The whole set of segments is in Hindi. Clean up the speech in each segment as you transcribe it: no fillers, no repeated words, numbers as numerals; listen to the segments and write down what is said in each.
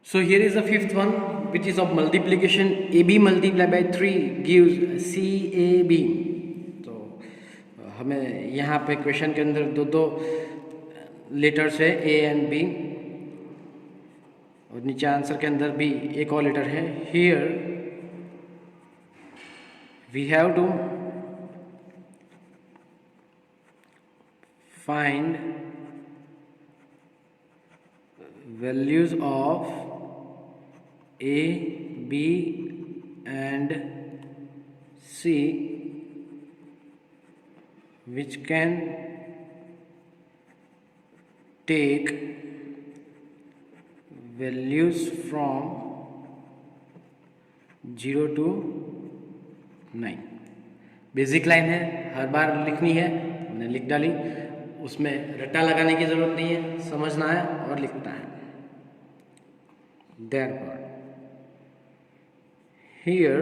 So here is the fifth one, which is of multiplication. AB multiplied by 3 gives CAB. तो हमें यहाँ पे क्वेश्चन के अंदर दो लेटर्स है A एंड B, और नीचे आंसर के अंदर भी एक और लेटर है. Here we have to find values of A, B and C which can take values from 0 to 9. Basic line है, हर बार लिखनी है, मैंने लिख डाली. उसमें रट्टा लगाने की ज़रूरत नहीं है, समझना है और लिखना है. Therefore, here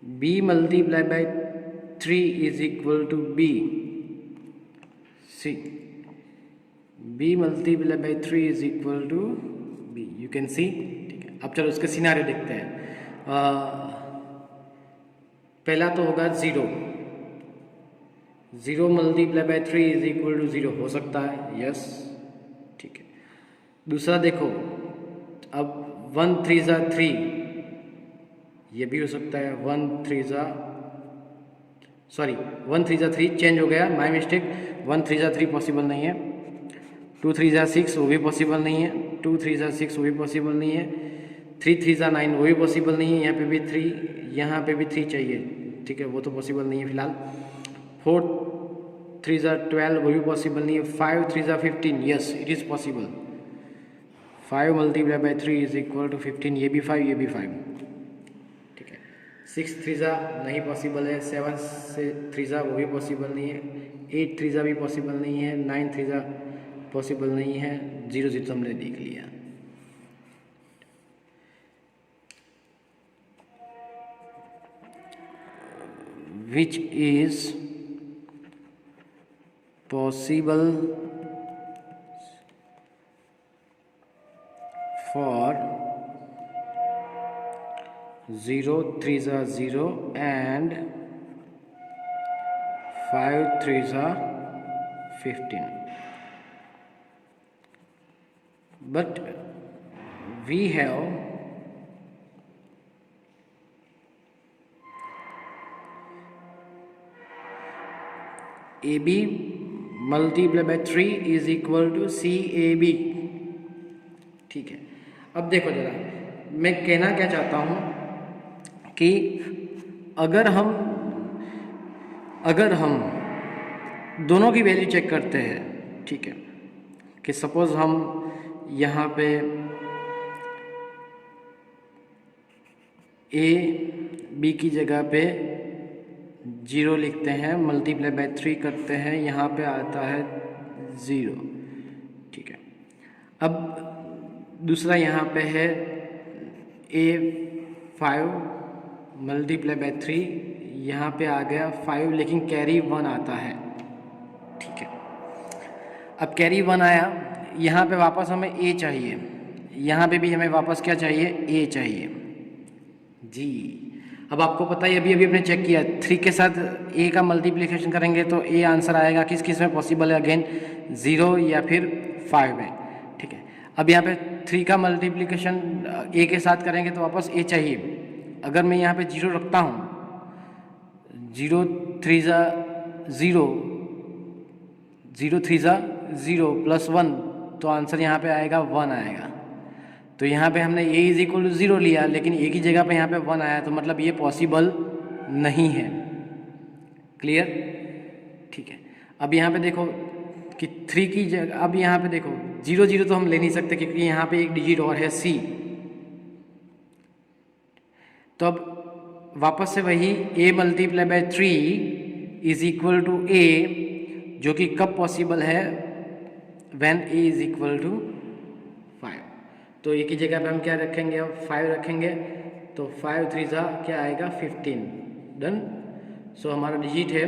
B multiplied by 3 is equal to B. See, B multiplied by 3 is equal to B. You can see. ठीक है, अब चलो उसके सिनारियो देखते हैं. पहला तो होगा 0. 0 multiplied by 3 is equal to 0. हो सकता है, यस, ठीक है. दूसरा देखो, अब 1 3 ज़ा 3, ये भी हो सकता है. 1 3 ज़ा 3 चेंज हो गया, माय मिस्टेक. 1 3 ज़ा 3 पॉसिबल नहीं है. 2 3 ज़ा 6 वो भी पॉसिबल नहीं है. 2 3 ज़ा 6 वो भी पॉसिबल नहीं है. 3 3 ज़ा 9 वो भी पॉसिबल नहीं है. यहाँ पे भी 3, यहाँ पे भी 3 चाहिए, ठीक है, वो तो पॉसिबल नहीं है फिलहाल. 4 3 ज़ा 12 वो भी पॉसिबल नहीं है. 5 3 ज़ा 15, yes it is possible. 5 multiplied by 3 is equal to 15. ये भी 5, ये भी 5, ठीक है. 6 3 ज़ा नहीं पॉसिबल है. 7 से 3 ज़ा वो भी पॉसिबल नहीं है. 8 3 ज़ा भी पॉसिबल नहीं है. 9 3 ज़ा पॉसिबल नहीं है. 0 0 तो हमने देख लिया. Which is possible for 0 3 ज़ा 0 and 5 3 ज़ा 15. But we have AB multiplied by 3 is equal to CAB. ठीक है. अब देखो जरा, मैं कहना क्या चाहता हूँ कि अगर हम दोनों की वैल्यू चेक करते हैं, ठीक है, कि सपोज हम यहाँ पे A B की जगह पे 0 लिखते हैं, मल्टीप्लाई बाय 3 करते हैं, यहाँ पे आता है 0, ठीक है. अब दूसरा यहाँ पे है A5 मल्टीप्लाई बाय 3, यहाँ पे आ गया 5 लेकिन कैरी 1 आता है, ठीक है. अब कैरी 1 आया, यहाँ पे वापस हमें A चाहिए, यहाँ पे भी हमें वापस क्या चाहिए, A चाहिए जी. अब आपको पता है, अभी हमने चेक किया, 3 के साथ A का मल्टीप्लिकेशन करेंगे तो A आंसर आएगा. किस किस में पॉसिबल है, अगेन 0 या फिर 5 में, ठीक है. अब यहाँ पे 3 का मल्टीप्लिकेशन A के साथ करेंगे तो वापस A चाहिए. अगर मैं यहाँ पे 0 रखता हूँ, 0 3 ज़ा 0, 0 3 ज़ा 0 प्लस 1, तो आंसर यहाँ पे आएगा 1 आएगा. तो यहाँ पे हमने A इज इक्वल टू 0 लिया, लेकिन A की जगह पे यहाँ पे 1 आया, तो मतलब ये पॉसिबल नहीं है. क्लियर, ठीक है. अब यहाँ पे देखो कि 3 की जगह, अब यहाँ पे देखो 0 0 तो हम ले नहीं सकते क्योंकि यहाँ पे एक डिजिट और है C. तो अब वापस से वही A multiply by 3 is equal to A, जो कि कब पॉसिबल है, when A is equal to 5. तो A की जगह पे हम क्या रखेंगे, अब 5 रखेंगे, तो 5 3 ज़ा क्या आएगा, 15. डन. सो हमारा डिजिट है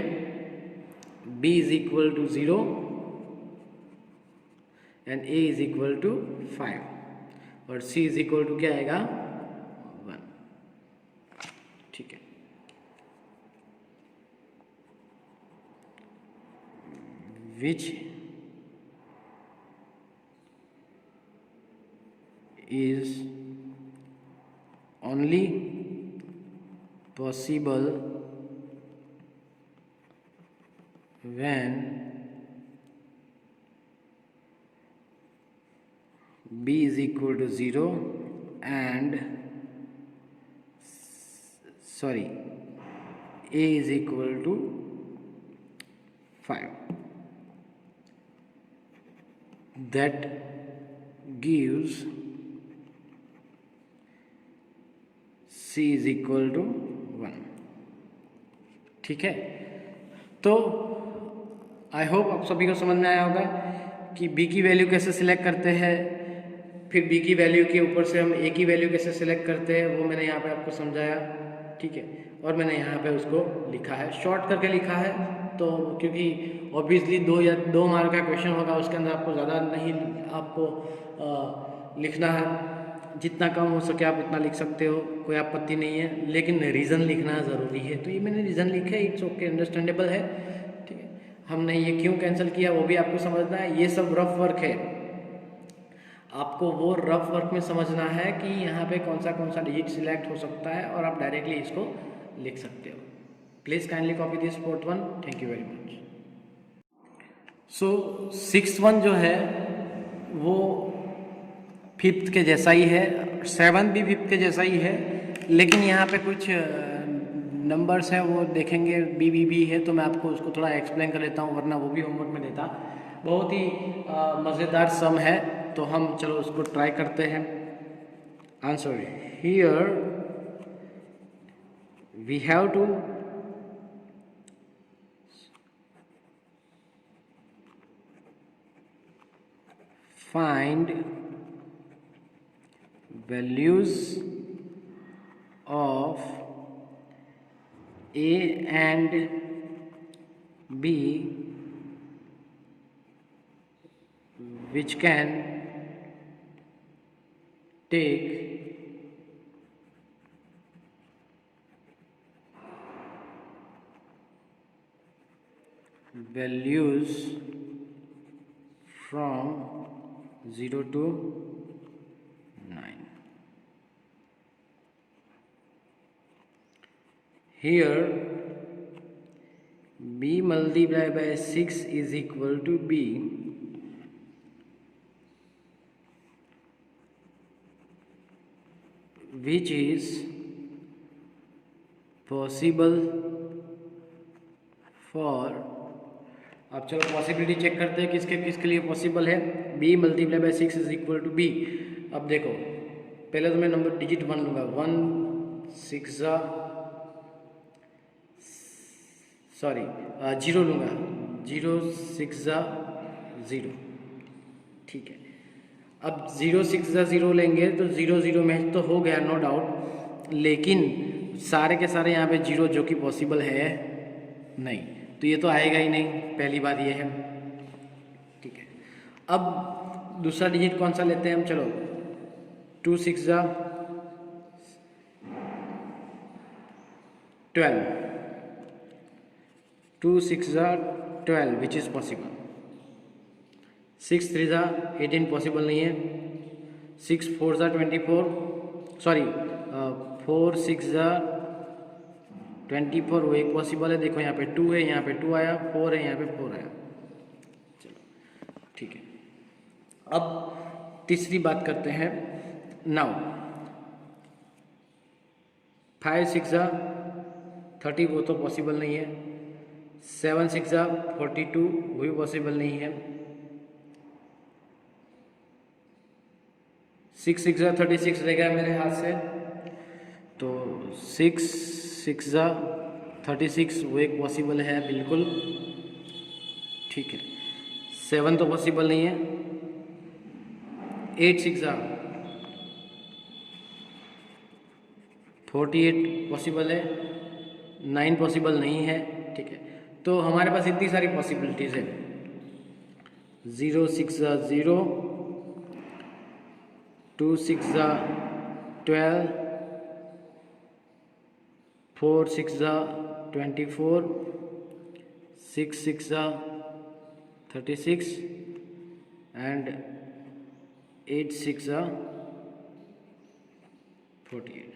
B is equal to 0 and A is equal to 5. और c इज इक्वल टू क्या आएगा 1, ठीक है। विच is only possible when b is equal to 0 and a is equal to 5. That gives c is equal to 1, ठीक है। तो आई होप आप सभी को समझ में आया होगा कि b की वैल्यू कैसे सिलेक्ट करते हैं, फिर b की वैल्यू के ऊपर से हम a की वैल्यू कैसे सिलेक्ट करते हैं, वो मैंने यहाँ पे आपको समझाया, ठीक है। और मैंने यहाँ पे उसको लिखा है, शॉर्ट करके लिखा है, तो क्योंकि ऑब्वियसली 2 मार्क का क्वेश्चन होगा, उसके अंदर आपको ज़्यादा नहीं आपको लिखना है, जितना कम हो सके आप उतना लिख सकते हो, कोई आपत्ति नहीं है, लेकिन रीज़न लिखना ज़रूरी है। तो ये मैंने रीज़न लिखा है, इट्स ओके, अंडरस्टैंडेबल है, ठीक है। हमने ये क्यों कैंसिल किया वो भी आपको समझना है, ये सब रफ वर्क है, आपको वो रफ वर्क में समझना है कि यहाँ पे कौन सा डिजिट सिलेक्ट हो सकता है और आप डायरेक्टली इसको लिख सकते हो। Please kindly copy this fourth one, thank you very much. So 6th one जो है वो 5th के जैसा ही है, 7th भी 5th के जैसा ही है, लेकिन यहाँ पे कुछ नंबर्स हैं वो देखेंगे, बी है, तो मैं आपको उसको थोड़ा एक्सप्लेन कर लेता हूँ, वरना वो भी होमवर्क में देता। बहुत ही मज़ेदार सम है, तो हम चलो उसको ट्राई करते हैं। Answer here we have to find values of a and b which can take values from 0 to 9. Here b multiplied by 6 is equal to b, which is possible for, अब चलो पॉसिबिलिटी चेक करते हैं किसके लिए पॉसिबल है। b multiply by 6 is equal to b। अब देखो, पहले तो मैं नंबर डिजिट 1 लूँगा, 0 लूँगा, 0 6 0, ठीक है। अब 0 6 0 लेंगे तो 0 0 मैच तो हो गया, नो डाउट, लेकिन सारे के सारे यहाँ पे 0 जो कि पॉसिबल है नहीं, तो ये तो आएगा ही नहीं, पहली बात ये है, ठीक है। अब दूसरा डिजिट कौन सा लेते हैं हम, चलो 2 6 12, 2 6 12 विच इज़ पॉसिबल, 6 3 18 पॉसिबल नहीं है, 6 4 24, सॉरी 4 6 24 वो एक पॉसिबल है। देखो यहाँ पे 2 है, यहाँ पे 2 आया, 4 है, यहाँ पे 4 आया, चलो ठीक है। अब तीसरी बात करते हैं, नाउ 5 6 30 वो तो पॉसिबल नहीं है, 7 6 42 वो भी पॉसिबल नहीं है, 6 6 36 रह गया मेरे हाथ से, तो 6 6 36 वो एक पॉसिबल है बिल्कुल, ठीक है। 7 तो पॉसिबल नहीं है, 8 6 48 पॉसिबल है, 9 पॉसिबल नहीं है, ठीक है। तो हमारे पास इतनी सारी पॉसिबिलिटीज़ है, 0 6 0, 2 6 12, 4 6 24, 6 6 36 and 8 6 48।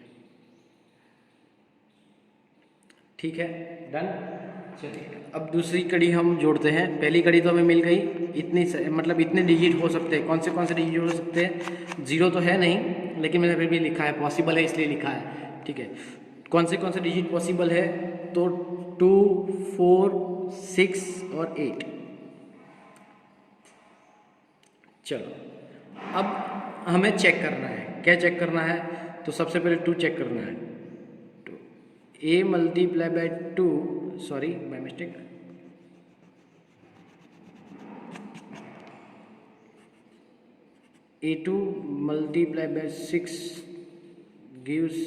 ठीक है, डन। चलिए अब दूसरी कड़ी हम जोड़ते हैं। पहली कड़ी तो हमें मिल गई, इतनी मतलब इतने डिजिट हो सकते हैं। कौन से डिजिट हो सकते हैं? जीरो तो है नहीं, लेकिन मैंने फिर भी लिखा है, पॉसिबल है इसलिए लिखा है। ठीक है, कौन से डिजिट पॉसिबल है? तो 2 4 6 और 8। चलो अब हमें चेक करना है। क्या चेक करना है? तो सबसे पहले 2 चेक करना है। तो a multiply bye 2, sorry by mistake, a2 multiply by 6 gives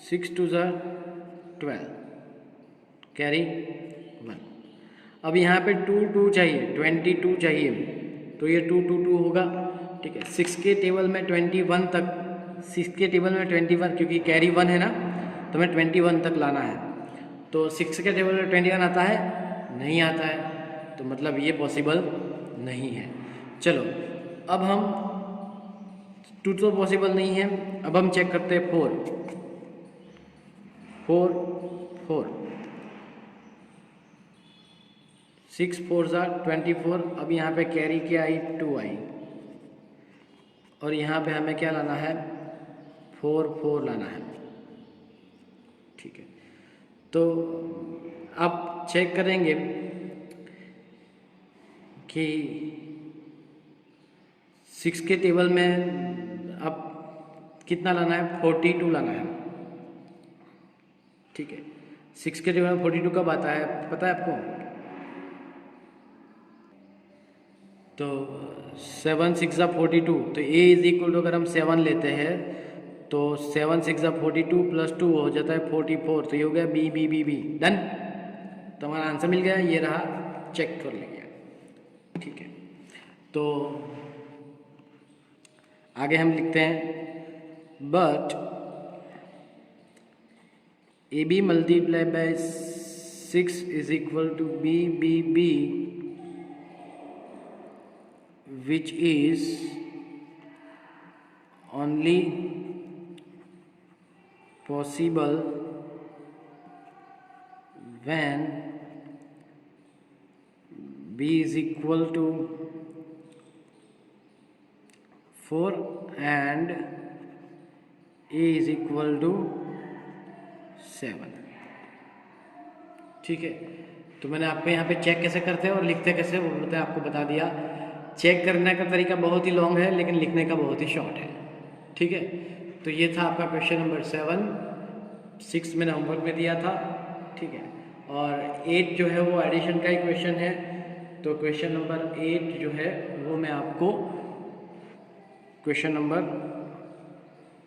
6 2 12, carry 1। अब यहाँ पे 2 2 चाहिए, 22 चाहिए, तो ये 2 2 2 होगा। ठीक है, 6 के टेबल में 21 तक, 6 के टेबल में 21, क्योंकि कैरी 1 है ना, तो हमें 21 तक लाना है। तो 6 के टेबल में 21 आता है? नहीं आता है, तो मतलब ये पॉसिबल नहीं है। चलो अब हम 2 तो पॉसिबल नहीं है, अब हम चेक करते हैं 4 4 4, 6 4 24। अब यहाँ पे कैरी क्या आई? 2 आई, और यहाँ पे हमें क्या लाना है? 4 4 लाना है। ठीक है, तो अब चेक करेंगे कि 6 के टेबल में अब कितना लाना है? 42 लाना है। ठीक है, 6 के टेबल में 42 कब आता है पता है आपको? तो 7 6 42, तो a इज इक्वल टू, अगर हम 7 लेते हैं तो 7 6 42 प्लस 2 हो जाता है 44, तो ये हो गया B B B B. Done, तो हमारा आंसर मिल गया, ये रहा, चेक कर लिया। ठीक है, तो आगे हम लिखते हैं, but A B multiply by 6 is equal to B B B, which is only possible when b is equal to 4 and a is equal to 7। ठीक है, तो मैंने आपको यहाँ पे चेक कैसे करते हैं और लिखते कैसे वो मैंने आपको बता दिया। चेक करने का तरीका बहुत ही लॉन्ग है, लेकिन लिखने का बहुत ही शॉर्ट है। ठीक है, तो ये था आपका क्वेश्चन नंबर 7, 6 मैंने होमवर्क में दिया था। ठीक है, और 8 जो है वो एडिशन का ही क्वेश्चन है। तो क्वेश्चन नंबर 8 जो है वो मैं आपको, क्वेश्चन नंबर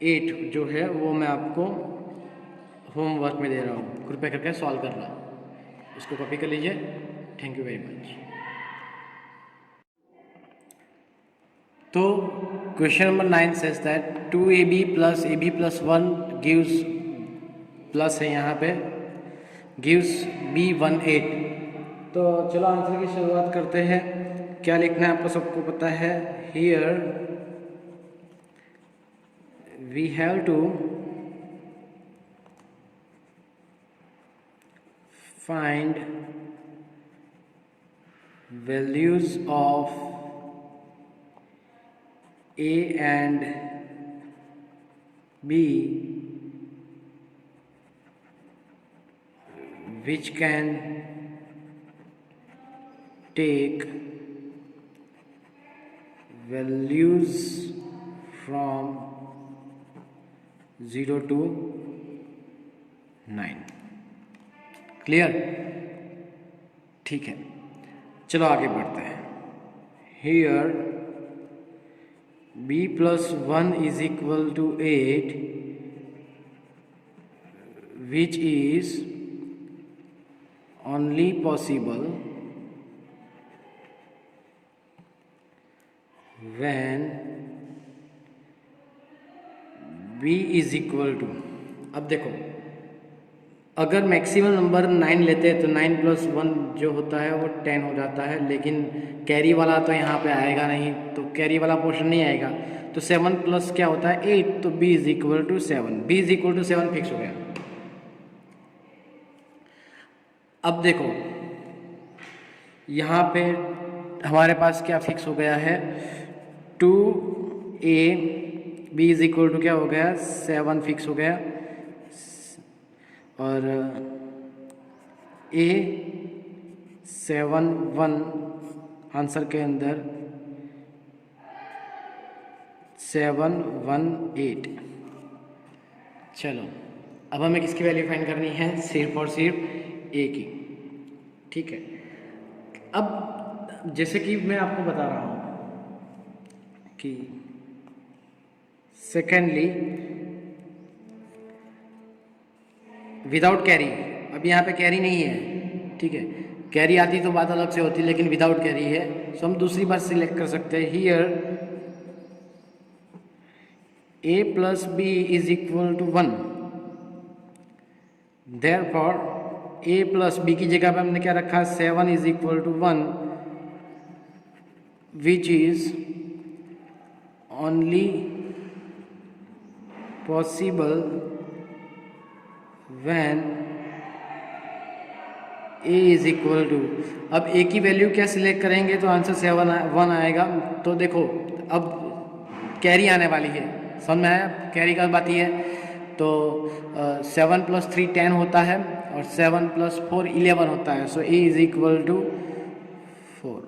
8 जो है वो मैं आपको होमवर्क में दे रहा हूँ, कृपया करके सॉल्व करना। इसको कॉपी कर लीजिए। Thank you very much. तो question number 9 says that 2ab plus ab plus 1 gives, plus है यहाँ पे, गिव्स b18। तो चलो आंसर की शुरुआत करते हैं। क्या लिखना है आपको सबको पता है। Here we have to find values of a and b which can take values from 0 to 9। Clear? ठीक है, चलो आगे बढ़ते हैं। Here b plus 1 is equal to 8 which is only possible when b is equal to, अब देखो अगर मैक्सिमम नंबर 9 लेते हैं तो 9 प्लस 1 जो होता है वो 10 हो जाता है, लेकिन कैरी वाला तो यहाँ पे आएगा नहीं, तो कैरी वाला पोर्शन नहीं आएगा, तो 7 प्लस क्या होता है 8, तो b is equal to 7, b is equal to 7 fix हो गया। अब देखो यहाँ पे हमारे पास क्या फिक्स हो गया है, 2a b is equal to क्या हो गया 7 फिक्स हो गया, और a 7 1 आंसर के अंदर 7 1 8। चलो अब हमें किसकी वैल्यू फाइंड करनी है, सिर्फ और सिर्फ a की, ठीक है। अब जैसे कि मैं आपको बता रहा हूँ कि सेकेंडली विदाउट कैरी, अब यहाँ पे कैरी नहीं है, ठीक है, कैरी आती तो बात अलग से होती, लेकिन विदाउट कैरी है, सो हम दूसरी बात सिलेक्ट कर सकते हैं, here a plus B is equal to 1, therefore a plus B की जगह पे हमने क्या रखा, 7 is equal to 1, which is only possible when a is equal to, अब a की वैल्यू क्या सिलेक्ट करेंगे तो आंसर 7 1 आएगा। तो देखो अब कैरी आने वाली है, समझ में आया, कैरी का बात ही है, तो 7 प्लस 3 10 होता है और 7 प्लस 4 11 होता है, सो a इज इक्वल टू 4,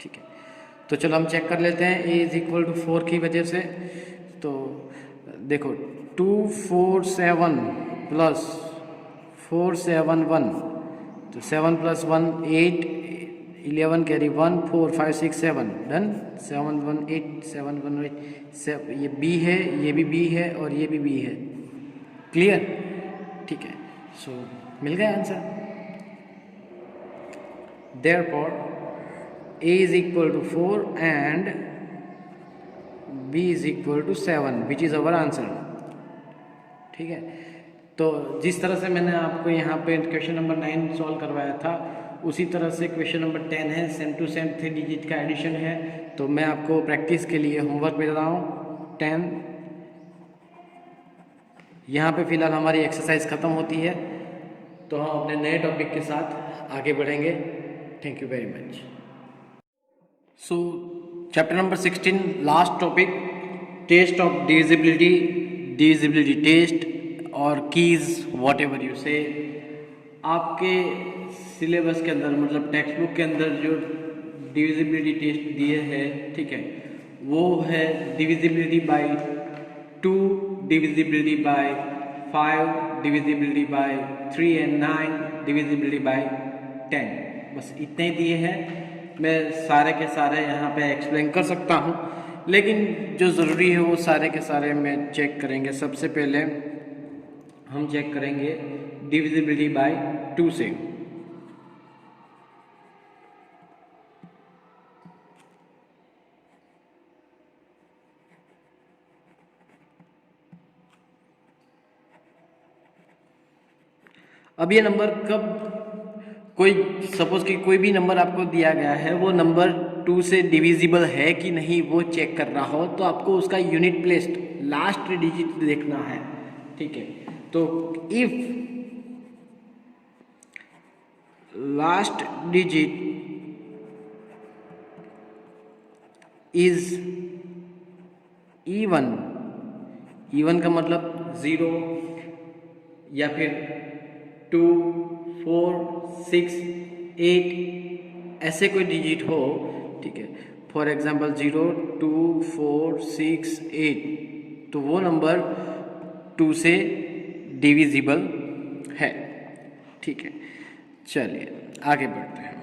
ठीक है। तो चलो हम चेक कर लेते हैं a इज इक्वल टू 4 की वजह से, तो देखो 2 4 7 प्लस 4 7 1, तो 7 प्लस 1 8 11 कैरी 1 4 5 6 7 डन, 7 1 8 7 1 8, ये b है, ये भी b है और ये भी b है, क्लियर, ठीक है। सो मिल गया answer, therefore a is equal to 4 and b is equal to 7 which is our answer, ठीक है। तो जिस तरह से मैंने आपको यहाँ पे क्वेश्चन नंबर 9 सॉल्व करवाया था, उसी तरह से क्वेश्चन नंबर 10 है, सेम टू सेम 3 डिजिट का एडिशन है। तो मैं आपको प्रैक्टिस के लिए होमवर्क भेज रहा हूँ 10, यहाँ पे फिलहाल हमारी एक्सरसाइज ख़त्म होती है, तो हम अपने नए टॉपिक के साथ आगे बढ़ेंगे। Thank you very much. So chapter number 16 last topic, test of divisibility test और keys whatever you say. आपके सिलेबस के अंदर मतलब टेक्स्ट बुक के अंदर जो डिविजिबिलिटी टेस्ट दिए हैं, ठीक है, वो है divisibility bye 2, divisibility bye 5, divisibility bye 3 and 9, divisibility by 10, बस इतने ही दिए हैं। मैं सारे के सारे यहाँ पे एक्सप्लेन कर सकता हूँ, लेकिन जो ज़रूरी है वो सारे के सारे में चेक करेंगे। सबसे पहले हम चेक करेंगे डिविजिबिलिटी बाय 2 से। अब ये नंबर कब, कोई सपोज कि कोई भी नंबर आपको दिया गया है, वो नंबर 2 से डिविजिबल है कि नहीं वो चेक करना हो, तो आपको उसका यूनिट प्लेस लास्ट डिजिट देखना है, ठीक है। तो if last digit is even, even का मतलब 0 या फिर 2 4 6 8 ऐसे कोई डिजिट हो, ठीक है, फॉर एग्जांपल 0 2 4 6 8, तो वो नंबर 2 से डिविजिबल है, ठीक है। चलिए आगे बढ़ते हैं।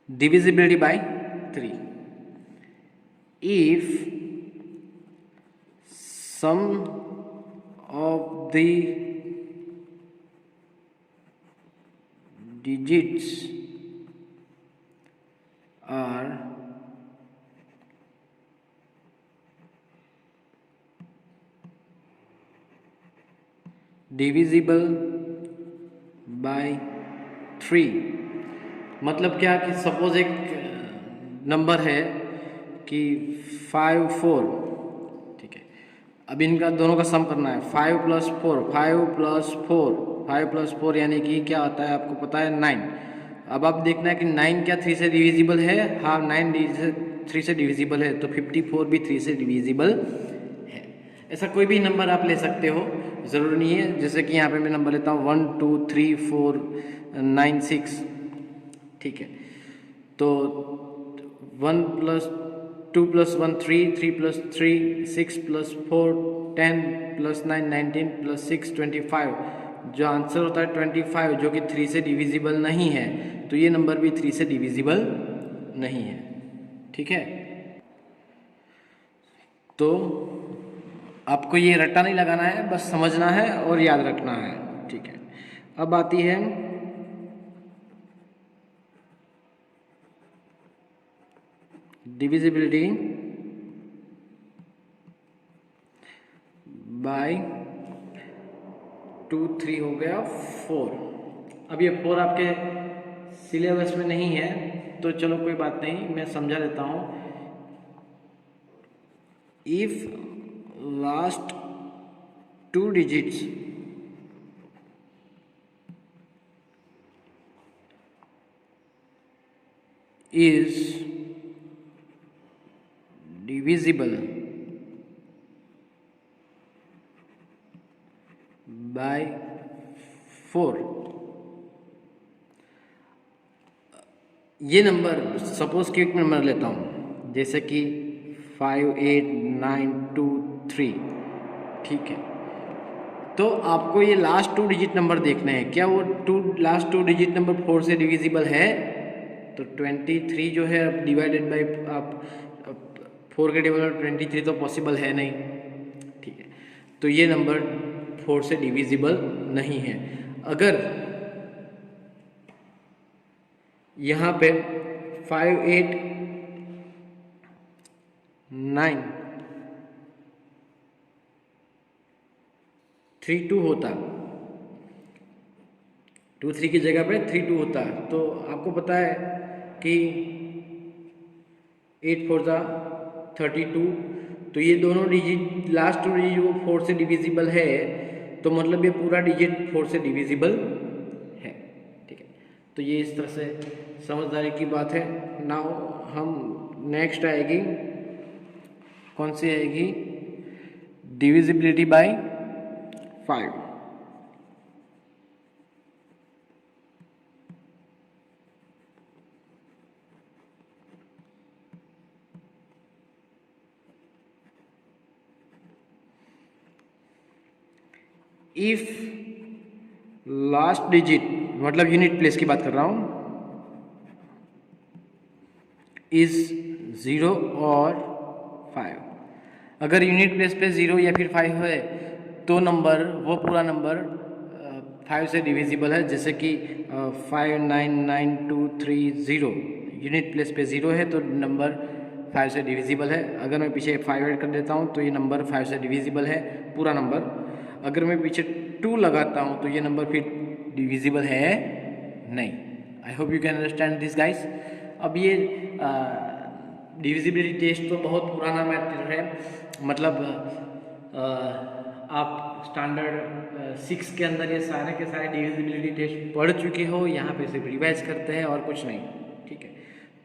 Divisibility bye 3, if sum of the digits are divisible by 3। मतलब क्या कि सपोज एक नंबर है कि 5 4, ठीक है। अब इनका दोनों का सम करना है। 5 + 4, 5 + 4, 5 + 4 यानी कि क्या होता है आपको पता है 9। अब आप देखना है कि 9 क्या 3 से डिविजिबल है? हाँ, 9 3 से डिविजिबल है, तो 54 भी 3 से डिविजिबल है। ऐसा कोई भी नंबर आप ले सकते हो, ज़रूरी नहीं है। जैसे कि यहाँ पे मैं नंबर लेता हूँ 1 2 3 4 9 6, ठीक है। तो 1 + 2 + 1 3, 3 + 3 6 + 4 10 + 9 19 + 6 25। जो आंसर होता है 25, जो कि 3 से डिविजिबल नहीं है, तो ये नंबर भी 3 से डिविजिबल नहीं है, ठीक है। तो आपको ये रट्टा नहीं लगाना है, बस समझना है और याद रखना है, ठीक है। अब आती है डिविजिबिलिटी बाय 2 3 हो गया 4। अब ये 4 आपके सिलेबस में नहीं है, तो चलो कोई बात नहीं, मैं समझा देता हूँ। If last 2 digits is divisible by 4। ये नंबर सपोज कि एक नंबर लेता हूँ, जैसे कि 5 8 9 2 3, ठीक है। तो आपको ये लास्ट 2 डिजिट नंबर देखने हैं, क्या वो लास्ट 2 डिजिट नंबर 4 से डिविजिबल है? तो 23 जो है अब डिवाइडेड बाई आप 4 के टेबल में 23 तो पॉसिबल है नहीं, ठीक है। तो ये नंबर 4 से डिविजिबल नहीं है। अगर यहाँ पे 5 8 9 3 2 होता, 2 3 की जगह पे 3 2 होता, तो आपको पता है कि 8 4 32, तो ये दोनों डिजिट लास्ट 2 डिजिट वो 4 से डिविजिबल है, तो मतलब ये पूरा डिजिट 4 से डिविजिबल है, ठीक है। तो ये इस तरह से समझदारी की बात है। नाउ हम नेक्स्ट आएगी, कौन सी आएगी? Divisibility bye 5। If last digit मतलब यूनिट प्लेस की बात कर रहा हूं, इज 0 और 5। अगर यूनिट प्लेस पे 0 या फिर 5 है तो नंबर वो पूरा नंबर 5 से डिविजिबल है। जैसे कि 5 9 9 2 3 0, यूनिट प्लेस पे 0 है तो नंबर 5 से डिविजिबल है। अगर मैं पीछे 5 ऐड कर देता हूँ तो ये नंबर 5 से डिविजिबल है पूरा नंबर। अगर मैं पीछे 2 लगाता हूँ तो ये नंबर फिर डिविजिबल है नहीं। I hope you can understand this guys. अब ये डिविजिबिलिटी टेस्ट तो बहुत पुराना मैटर है, मतलब आप स्टैंडर्ड 6 के अंदर ये सारे के सारे डिविजिबिलिटी टेस्ट पढ़ चुके हो, यहाँ पे सिर्फ रिवाइज करते हैं और कुछ नहीं, ठीक है।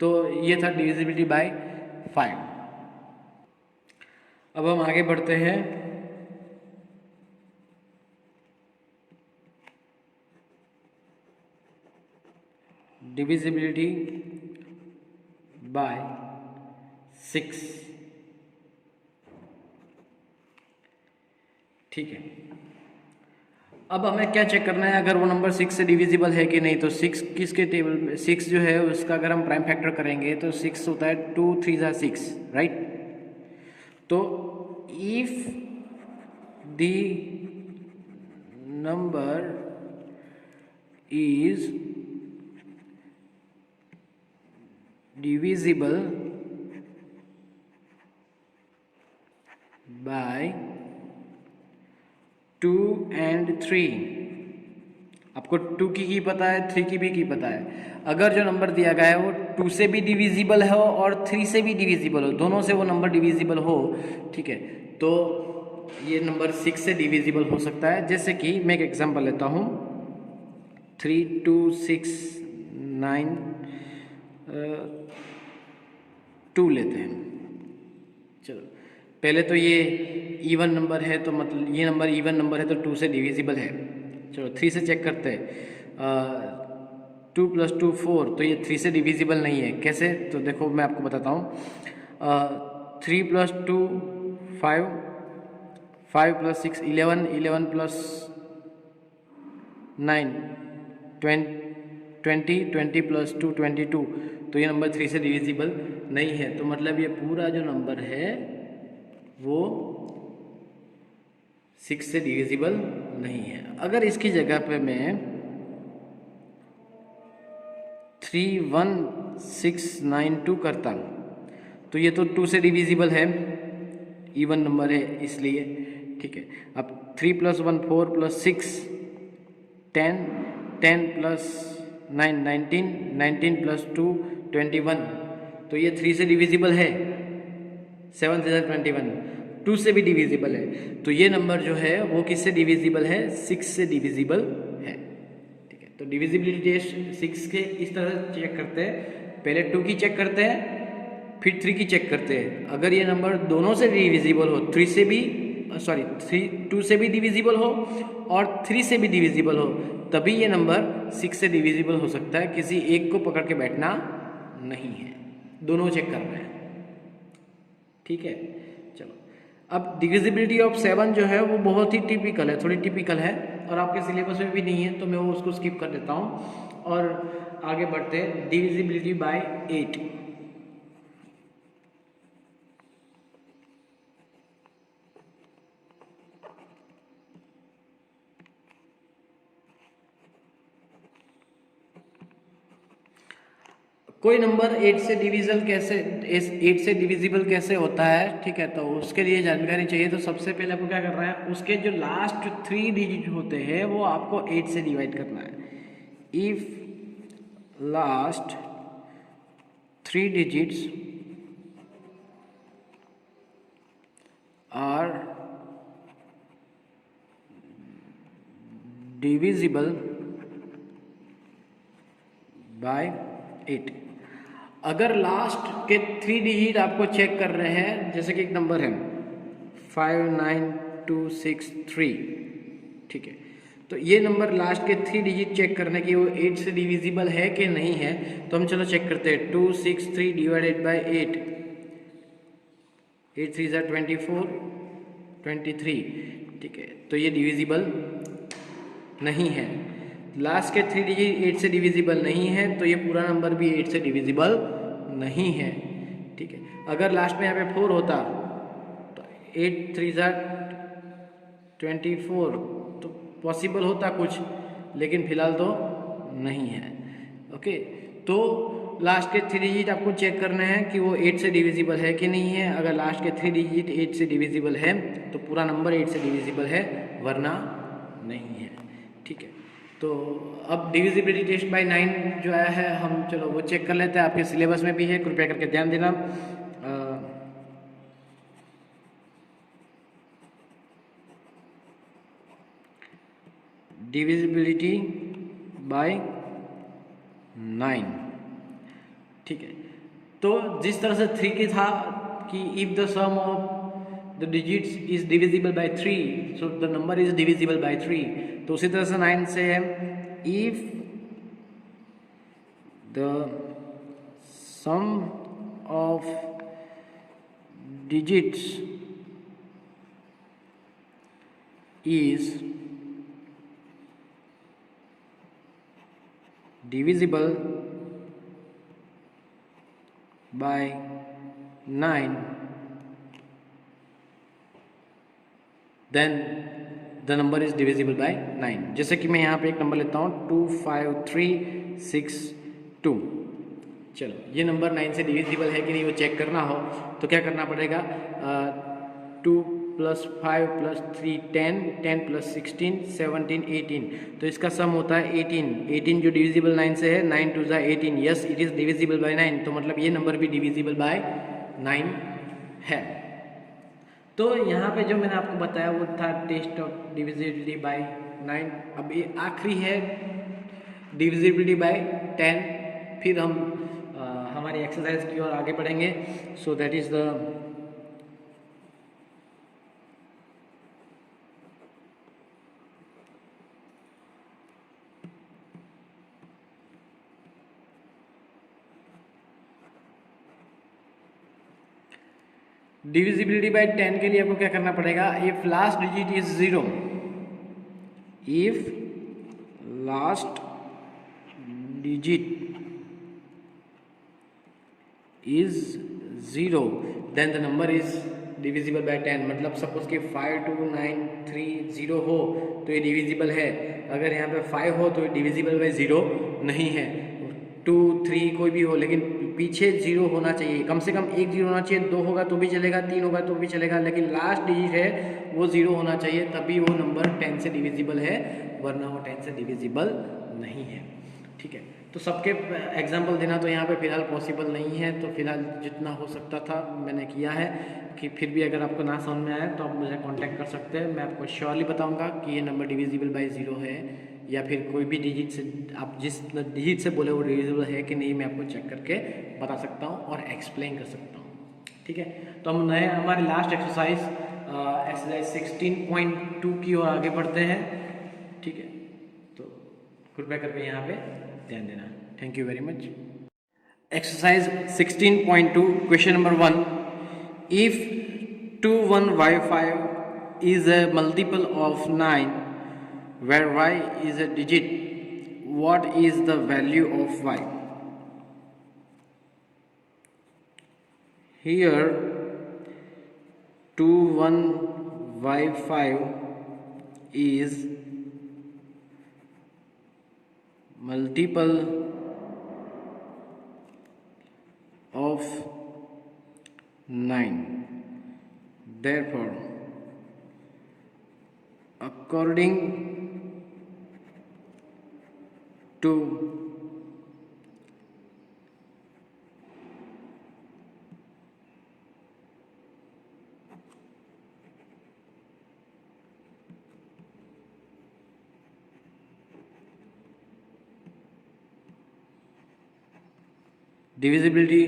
तो ये था डिविजिबिलिटी बाय 5। अब हम आगे बढ़ते हैं डिविजिबिलिटी बाय 6, ठीक है। अब हमें क्या चेक करना है, अगर वो नंबर 6 से डिविजिबल है कि नहीं। तो 6 किसके टेबल में 6 जो है उसका अगर हम प्राइम फैक्टर करेंगे तो 6 होता है 2 3 6, राइट। तो if the number is divisible by 2 and 3। आपको 2 की पता है, 3 की भी पता है। अगर जो नंबर दिया गया है वो 2 से भी डिविजिबल हो और 3 से भी डिविजिबल हो, दोनों से वो नंबर डिविजिबल हो, ठीक है, तो ये नंबर 6 से डिविजिबल हो सकता है। जैसे कि मैं एक एग्जांपल लेता हूँ, 3 2 6 9 2 लेते हैं। चलो पहले तो ये इवन नंबर है, तो मतलब ये नंबर इवन नंबर है तो 2 से डिविजिबल है। चलो 3 से चेक करते हैं। 2 + 2 4, तो ये 3 से डिविजिबल नहीं है। कैसे? तो देखो मैं आपको बताता हूँ। 3 + 2 5, 5 + 6 11, 11 + 9 20, 20 + 2 22, तो ये नंबर 3 से डिविजिबल नहीं है। तो मतलब ये पूरा जो नंबर है वो 6 से डिविजिबल नहीं है। अगर इसकी जगह पे मैं 31692 करता तो ये तो 2 से डिविजिबल है, इवन नंबर है इसलिए, ठीक है। अब 3 + 1 4 + 6 10, 10 + 9 19, 19 + 2 21, तो ये 3 से डिविजिबल है। 7 × 21, 2 से भी डिविजिबल है। तो ये नंबर जो है वो किससे डिविजिबल है? 6 से डिविजिबल है, ठीक है। तो डिविजिबिलिटी टेस्ट 6 के इस तरह से चेक करते हैं। पहले 2 की चेक करते हैं, फिर 3 की चेक करते हैं। अगर ये नंबर दोनों से डिविजिबल हो, 3 से भी 2 से भी डिविजिबल हो और 3 से भी डिविजिबल हो, तभी ये नंबर 6 से डिविजिबल हो सकता है। किसी एक को पकड़ के बैठना नहीं है, दोनों चेक कर रहे हैं, ठीक है। चलो अब डिविजिबिलिटी ऑफ 7 जो है वो बहुत ही टिपिकल है, थोड़ी टिपिकल है और आपके सिलेबस में भी नहीं है, तो मैं वो उसको स्किप कर देता हूँ और आगे बढ़ते हैं। Divisibility bye 8। कोई नंबर 8 से डिविजिबल कैसे होता है, ठीक है, तो उसके लिए जानकारी चाहिए। तो सबसे पहले आपको क्या करना है, उसके जो लास्ट 3 डिजिट होते हैं वो आपको 8 से डिवाइड करना है। If last 3 digits are divisible by 8। अगर लास्ट के 3 डिजिट आपको चेक कर रहे हैं, जैसे कि एक नंबर है 59263, ठीक है, तो ये नंबर लास्ट के 3 डिजिट चेक करने की वो 8 से डिविजिबल है कि नहीं है, तो हम चलो चेक करते हैं। 263 डिवाइडेड बाय 8, 8 3 = 24, 23, ठीक है, तो ये डिविजिबल नहीं है। लास्ट के 3 डिजिट 8 से डिविजिबल नहीं है, तो ये पूरा नंबर भी 8 से डिविजिबल नहीं है, ठीक है। अगर लास्ट में यहाँ पे 4 होता तो 8 3 = 24, तो पॉसिबल होता कुछ, लेकिन फिलहाल तो नहीं है, ओके। तो लास्ट के 3 डिजिट आपको चेक करना है कि वो 8 से डिविजिबल है कि नहीं है। अगर लास्ट के 3 डिजिट 8 से डिविजिबल है तो पूरा नंबर 8 से डिविजिबल है, वरना नहीं है, ठीक है। तो अब डिविजिबिलिटी टेस्ट बाय 9 जो आया है, हम चलो वो चेक कर लेते हैं। आपके सिलेबस में भी है, कृपया करके ध्यान देना। डिविजिबिलिटी बाय 9, ठीक है। तो जिस तरह से 3 की था कि if the sum of the digits is divisible by 3, so the number is divisible by 3, तो उसी तरह से 9 से है, if the sum of digits is divisible by 9, then the number is divisible by 9। जैसे कि मैं यहाँ पे एक नंबर लेता हूँ 25362। चलो ये नंबर 9 से डिविजिबल है कि नहीं वो चेक करना हो तो क्या करना पड़ेगा, 2 + 5 + 3 10, 10 + 16 17 18, तो इसका सम होता है 18। 18 जो डिविजिबल 9 से है, 9 2 ज़ा 18, yes it is divisible by 9, तो मतलब ये नंबर भी डिविजिबल बाय 9 है। तो यहाँ पे जो मैंने आपको बताया वो था टेस्ट ऑफ डिविजिबिलिटी बाय 9। अब ये आखिरी है डिविजिबिलिटी बाय 10, फिर हम हमारी एक्सरसाइज की ओर आगे बढ़ेंगे। So that is the divisibility by 10 के लिए आपको क्या करना पड़ेगा, if last digit is 0, if last digit is 0 then the number is divisible by 10। मतलब सपोज कि 52930 हो तो ये डिविजिबल है। अगर यहाँ पे 5 हो तो ये डिविजिबल बाय 0 नहीं है। 2 3 कोई भी हो लेकिन पीछे 0 होना चाहिए, कम से कम एक 0 होना चाहिए। 2 होगा तो भी चलेगा, 3 होगा तो भी चलेगा, लेकिन लास्ट डिजिट है वो 0 होना चाहिए, तभी वो नंबर 10 से डिविजिबल है, वरना वो 10 से डिविजिबल नहीं है। ठीक है, तो सबके एग्जाम्पल देना तो यहाँ पे फ़िलहाल पॉसिबल नहीं है, तो फिलहाल जितना हो सकता था मैंने किया है। कि फिर भी अगर आपको ना समझ में आए तो आप मुझे कांटेक्ट कर सकते हैं, मैं आपको श्योरली बताऊंगा कि ये नंबर डिविजिबल बाय 0 है, या फिर कोई भी डिजिट से आप जिस डिजिट से बोले वो डिविजिबल है कि नहीं, मैं आपको चेक करके बता सकता हूँ और एक्सप्लेन कर सकता हूँ। ठीक है, तो हम नए हमारी लास्ट एक्सरसाइज 16.2 की ओर आगे बढ़ते हैं। ठीक है, तो कृपया करके यहाँ पे ध्यान देना। Thank you very much. Exercise 16.2 question number 1, if 21y5 is a multiple of 9 where y is a digit, what is the value of y? Here 21y5 is multiple of 9, therefore according to divisibility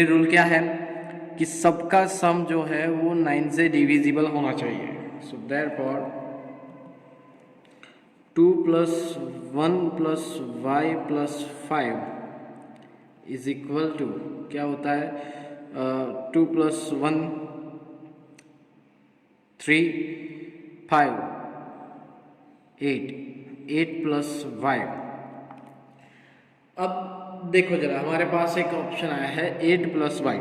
rule क्या है कि सबका सम जो है वो 9 से डिविजिबल होना चाहिए। So therefore 2 + 1 + y + 5 is equal to क्या होता है, 2 + 1 3 5 8 8 + y। अब देखो जरा, हमारे पास एक ऑप्शन आया है 8 + y।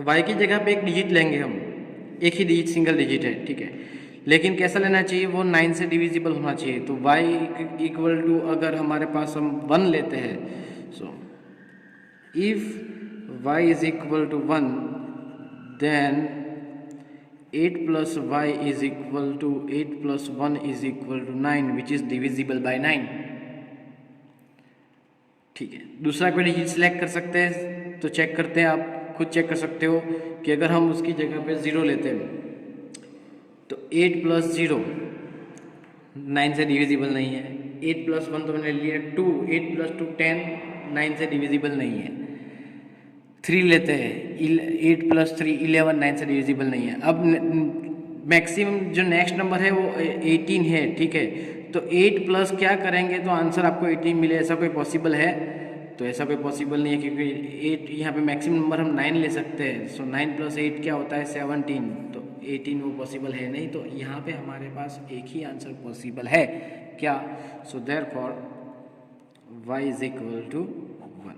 y की जगह पे एक डिजिट लेंगे हम, एक ही डिजिट सिंगल डिजिट है, ठीक है, लेकिन कैसा लेना चाहिए, वो 9 से डिविजिबल होना चाहिए। तो y इक्वल टू अगर हमारे पास हम 1 लेते हैं, so if y is equal to 1 then 8 + y is equal to 8 + 1 is equal to 9 which is divisible by 9। ठीक है, दूसरा कोई डिजिट सिलेक्ट कर सकते हैं, तो चेक करते हैं, आप खुद चेक कर सकते हो कि अगर हम उसकी जगह पे 0 लेते हैं तो 8 + 0 9 से डिविजिबल नहीं है। 8 + 1 तो मैंने लिया 2, 8 + 2 10 9 से डिविजिबल नहीं है। 3 लेते हैं, 8 + 3 11 9 से डिविजिबल नहीं है। अब मैक्सिमम जो नेक्स्ट नंबर है वो 18 है, ठीक है, तो 8 प्लस क्या करेंगे तो आंसर आपको 18 मिले, ऐसा कोई पॉसिबल है? तो ऐसा कोई पॉसिबल नहीं है, क्योंकि 8 यहाँ पे मैक्सिमम नंबर हम 9 ले सकते हैं। सो 9 + 8 क्या होता है 17, तो 18 वो पॉसिबल है नहीं, तो यहाँ पे हमारे पास एक ही आंसर पॉसिबल है, क्या? So therefore y is equal to 1।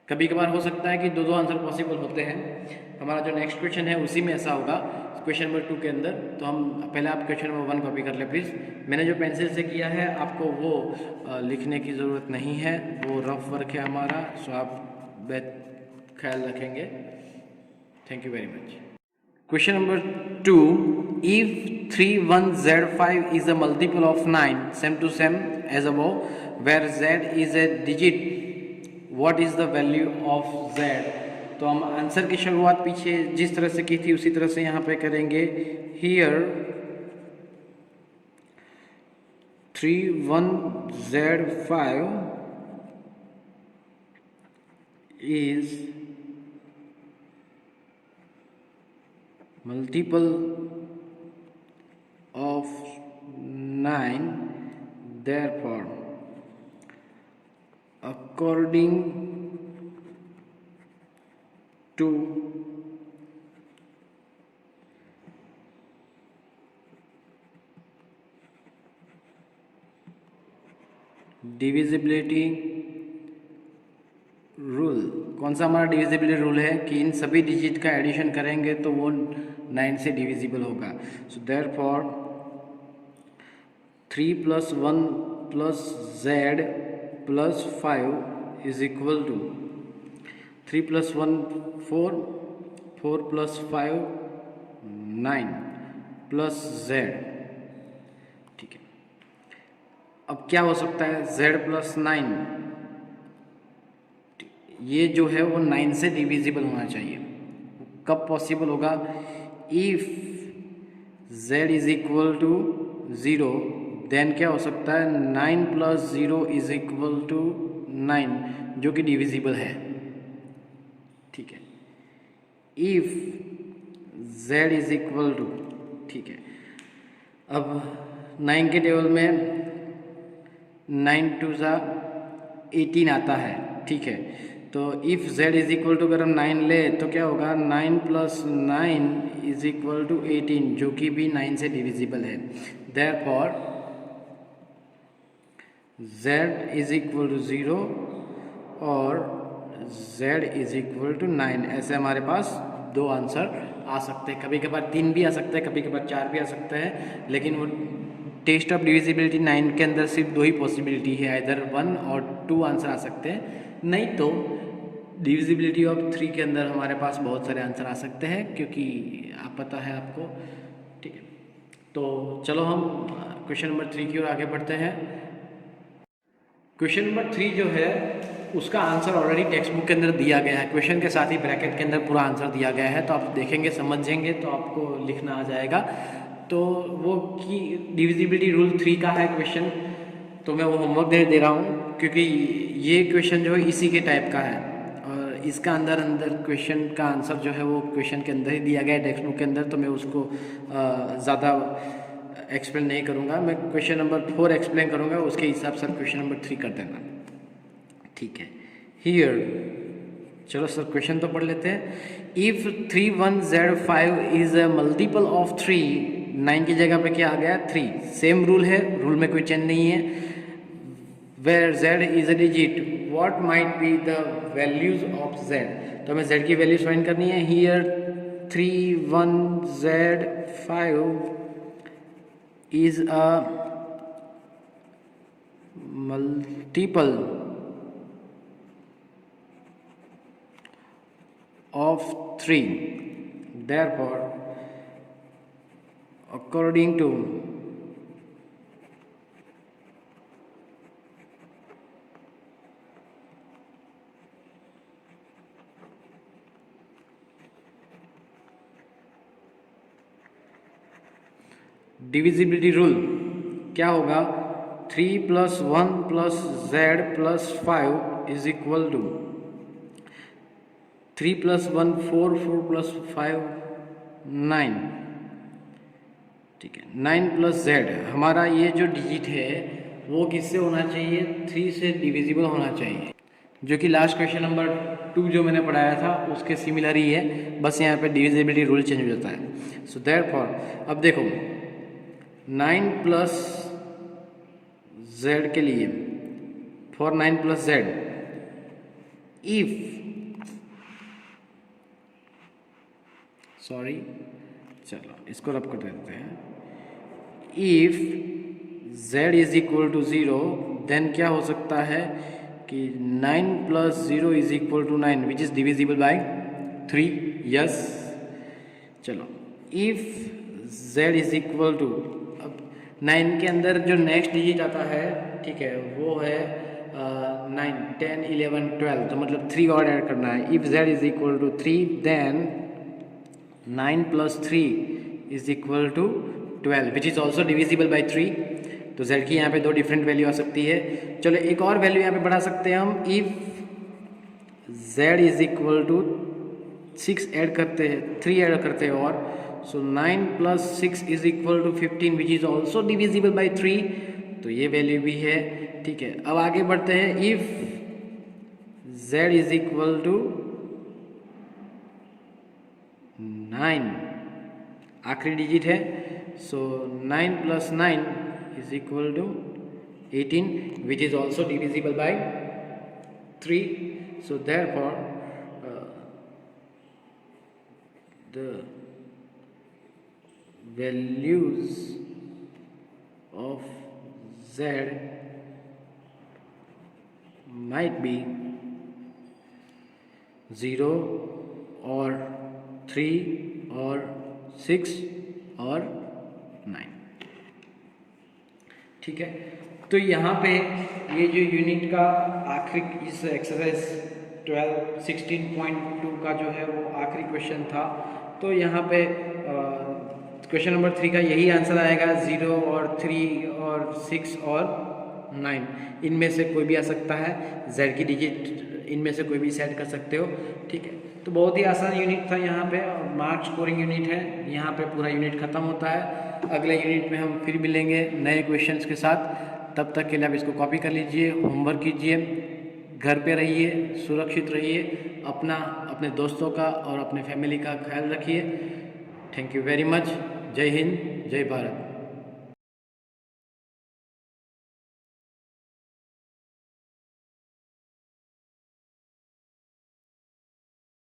कभी कभार हो सकता है कि दो आंसर पॉसिबल होते हैं। हमारा जो नेक्स्ट क्वेश्चन है उसी में ऐसा होगा, क्वेश्चन नंबर 2 के अंदर। तो हम पहले आप क्वेश्चन नंबर 1 कॉपी कर ले प्लीज़। मैंने जो पेंसिल से किया है आपको वो लिखने की ज़रूरत नहीं है, वो रफ वर्क है हमारा, सो आप ख्याल रखेंगे। Thank you very much. Question number 2, if 31z5 is a multiple of 9, same to same as above, where z is a digit, what is the value of z? तो हम आंसर की शुरुआत पीछे जिस तरह से की थी उसी तरह से यहाँ पे करेंगे। Here 31z5 is multiple of 9, therefore according to divisibility rule, कौन सा हमारा डिविजिबिलिटी रूल है कि इन सभी डिजिट का एडिशन करेंगे तो वो 9 से डिविजिबल होगा। So therefore 3 + 1 + z + 5 is equal to 3 + 1 4, 4 + 5 9 + z। ठीक है, अब क्या हो सकता है, z + 9 ये जो है वो 9 से डिविजिबल होना चाहिए। कब पॉसिबल होगा, if z is equal to 0, then क्या हो सकता है 9 + 0 इज इक्वल टू 9, जो कि डिविजिबल है। ठीक है, if z is equal to, ठीक है, अब 9 के टेबल में 9 × 2 = 18 आता है। ठीक है, तो if z is equal to अगर हम 9 ले तो क्या होगा, 9 + 9 इज इक्वल टू 18, जो कि भी 9 से डिविजिबल है। Therefore z is equal to 0 और z इज इक्वल टू 9, ऐसे हमारे पास दो आंसर आ सकते हैं। कभी कभार 3 भी आ सकते हैं, कभी कभार 4 भी आ सकते हैं, लेकिन वो टेस्ट ऑफ डिविजिबिलिटी 9 के अंदर सिर्फ 2 ही पॉसिबिलिटी है, इधर 1 और 2 आंसर आ सकते हैं, नहीं तो डिविजिबिलिटी ऑफ 3 के अंदर हमारे पास बहुत सारे आंसर आ सकते हैं, क्योंकि आप पता है आपको। ठीक है, तो चलो हम क्वेश्चन नंबर 3 की ओर आगे बढ़ते हैं। क्वेश्चन नंबर 3 जो है उसका आंसर ऑलरेडी टेक्स्ट बुक के अंदर दिया गया है, क्वेश्चन के साथ ही ब्रैकेट के अंदर पूरा आंसर दिया गया है, तो आप देखेंगे समझेंगे तो आपको लिखना आ जाएगा। तो वो कि डिविजिबिलिटी रूल 3 का है क्वेश्चन, तो मैं वो होमवर्क दे रहा हूँ, क्योंकि ये क्वेश्चन जो है इसी के टाइप का है और इसका अंदर क्वेश्चन का आंसर जो है वो क्वेश्चन के अंदर ही दिया गया है टेक्स्ट बुक के अंदर, तो मैं उसको ज़्यादा एक्सप्लेन नहीं करूँगा। मैं क्वेश्चन नंबर 4 एक्सप्लेन करूँगा, उसके हिसाब से क्वेश्चन नंबर 3 कर देना। ठीक है, हियर चलो सर क्वेश्चन तो पढ़ लेते हैं। If 31z5 is a multiple of 3, 9 की जगह पे क्या आ गया 3, सेम रूल है, रूल में कोई चेंज नहीं है। Where z is a digit, what might be the values of z, तो हमें z की वैल्यूज फाइंड करनी है। Here 31z5 is a multiple of 3, therefore according to divisibility rule क्या होगा, 3 + 1 + z + 5 इज इक्वल टू 3 + 1 4, 4 + 5 9। ठीक है, 9 + z, हमारा ये जो डिजिट है वो किससे होना चाहिए, 3 से डिविजिबल होना चाहिए, जो कि लास्ट क्वेश्चन नंबर 2 जो मैंने पढ़ाया था उसके सिमिलर ही है, बस यहाँ पे डिविजिबिलिटी रूल चेंज हो जाता है। सो देयरफॉर अब देखो 9 + z के लिए, फॉर 9 + z चलो इसको रब कर देते हैं। If z is equal to 0 then क्या हो सकता है कि 9 plus 0 is equal to 9 which is divisible by 3। Yes, चलो if z is equal to, अब 9 के अंदर जो नेक्स्ट डिजिट आता है, ठीक है, वो है 9, 10, 11, 12, तो मतलब 3 और ऐड करना है। If z is equal to 3 then 9 plus 3 is equal to 12 which is also divisible by 3। तो z की यहाँ पे दो डिफरेंट वैल्यू आ सकती है। चलो एक और वैल्यू यहाँ पे बढ़ा सकते हैं हम। If z is equal to 6 add करते हैं, 3 ऐड करते हैं, और so 9 plus 6 is equal to 15 which is also divisible by 3। तो ये वैल्यू भी है, ठीक है। अब आगे बढ़ते हैं। If z is equal to 9, आखिरी डिजिट है, so 9 plus 9 is equal to 18 which is also divisible by 3। So therefore the values of z might be 0 or 3 or 6 और 9, ठीक है। तो यहाँ पे ये जो यूनिट का आखिरी इस एक्सरसाइज 16.2 का जो है वो आखिरी क्वेश्चन था। तो यहाँ पे क्वेश्चन नंबर 3 का यही आंसर आएगा, 0 और 3 और 6 और 9, इनमें से कोई भी आ सकता है। z की डिजिट इनमें से कोई भी सेट कर सकते हो, ठीक है। तो बहुत ही आसान यूनिट था यहाँ पे, और मार्क्स स्कोरिंग यूनिट है। यहाँ पे पूरा यूनिट ख़त्म होता है। अगले यूनिट में हम फिर मिलेंगे नए क्वेश्चंस के साथ। तब तक के लिए आप इसको कॉपी कर लीजिए, होमवर्क कीजिए, घर पे रहिए, सुरक्षित रहिए, अपने दोस्तों का और अपने फैमिली का ख्याल रखिए। Thank you very much. जय हिंद, जय भारत।